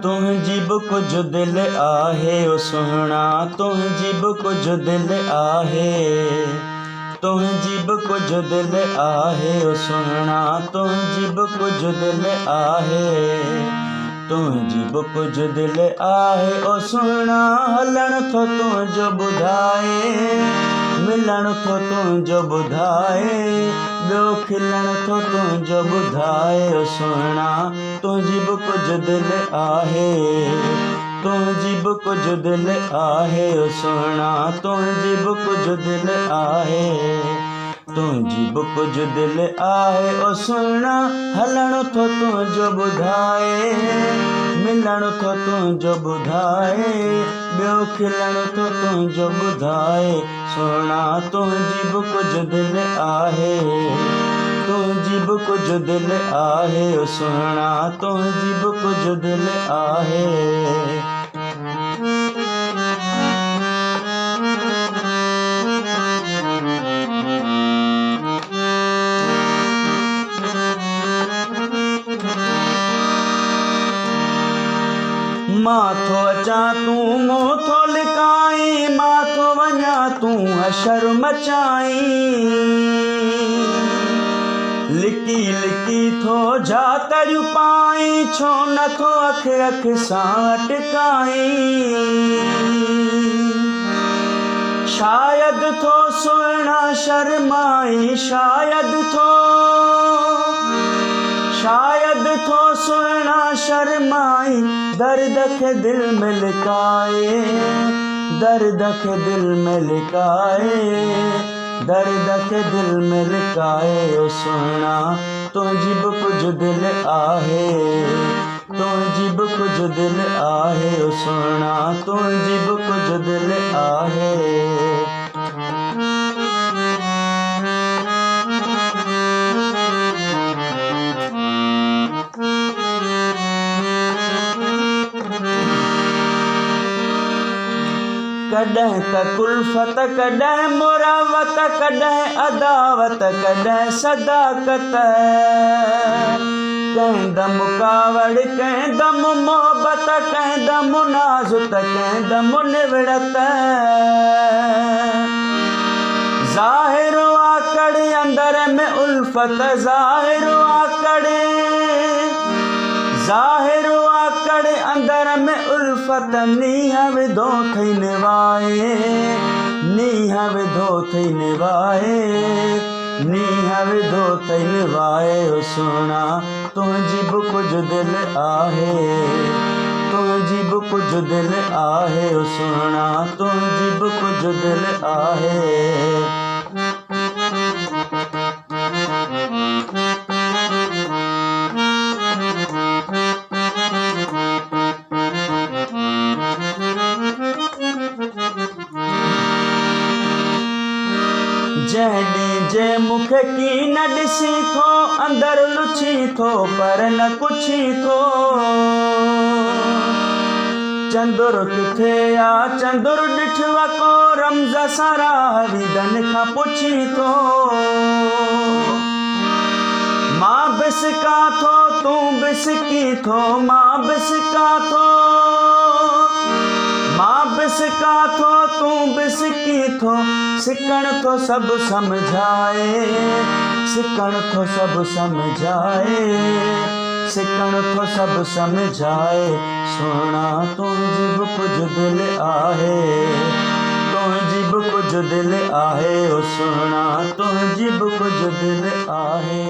तुंहिंजी बि कुझु दिलि आहे ओ सुहिणा, तुंहिंजी बि कुझु दिलि आहे, तुंहिंजी बि कुझु दिलि आहे ओ सुहिणा, तुंहिंजी बि कुझु दिलि आहे, तुंहिंजी बि कुझु दिलि आहे ओ सुहिणा। हलण थो तुंहिंजो ॿुधाए, मिलण थो तुंहिंजो ॿुधाए, ॿियो खिलण थो तुंहिंजो ॿुधाए ओ सुहिणा। तुंहिंजी बि कुझु दिलि आहे, तुंहिंजी बि कुझु दिलि आहे ओ सुहिणा, तुंहिंजी बि कुझु दिलि आहे, तुंहिंजी बि कुझु दिलि आहे ओ सुहिणा। हलण थो तुंहिंजो ॿुधाए, मिलण थो तुंहिंजो ॿुधाए, ॿियो खिलण थो तुंहिंजो ॿुधाए सुहिणा। तुंहिंजी बि कुझु दिलि आहे, तुंहिंजी बि कुझु दिलि आहे ओ सुहिणा, तुंहिंजी बि कुझु दिलि आहे। मां थो अचां तूं मूं थो लिकाई, मां थो वञा तूं हशर मचाई, लिकी लिकी थो जातरियूं पाई, छो नथो अख अख सां अटकाई। शायदि थो सुहिणा शर्माई, शायदि थो सुहिणा शर्माई, दर्द खे दिल में लिकाए, दर्द खे दिल में लिकाए, दर्द खे दिल में लिकाए ओ सुहिणा। तुंहिंजी बि कुझु दिलि आहे, तुंहिंजी बि कुझु दिलि आहे ओ सुहिणा, तुंहिंजी बि कुझु दिलि आहे। कॾहिं त कुल्फ़त, कॾहिं मुरावत, कॾहिं अदावत, कॾहिं सदाकत, कंहिं दम कावड़, कंहिं दम मोहबत, कंहिं दम नाज़ त कंहिं दम निवड़त। ज़ाहिर आकड़ अंदर में उल्फत, ज़ाहिर आकड़ अंदर में उल्फत, नीह विधो थई निवाए, नीह विधो थई निवाए, नीह विधो थई निवाए ओ सुहिणा। तुंहिंजी बि कुझु दिलि आहे, तुंहिंजी बि कुझु दिलि आहे ओ सुहिणा, तुंहिंजी बि कुझु दिलि आहे। जंहिं ॾींहुं जे मूंखे की न ॾिसी थो, अंदरि लुछी थो पर न कुछी थो। चंदुर किथे आ, चंदुर ॾिठो को रमज़ सां राहवीदन खां पुछी थो। मां बिसका थो तूं बिसकी थो, मां बिसका थो, मां बिसका थो तूं बिसकी थो, सिकण थो सभु सम्झाए, सिकण थो सभु सम्झाए, सिकण थो सभु सम्झाए सुहिणा। तुंहिंजी बि कुझु दिलि आहे, तुंहिंजी बि कुझु दिलि आहे ओ सुहिणा, तुंहिंजी बि कुझु दिलि आहे।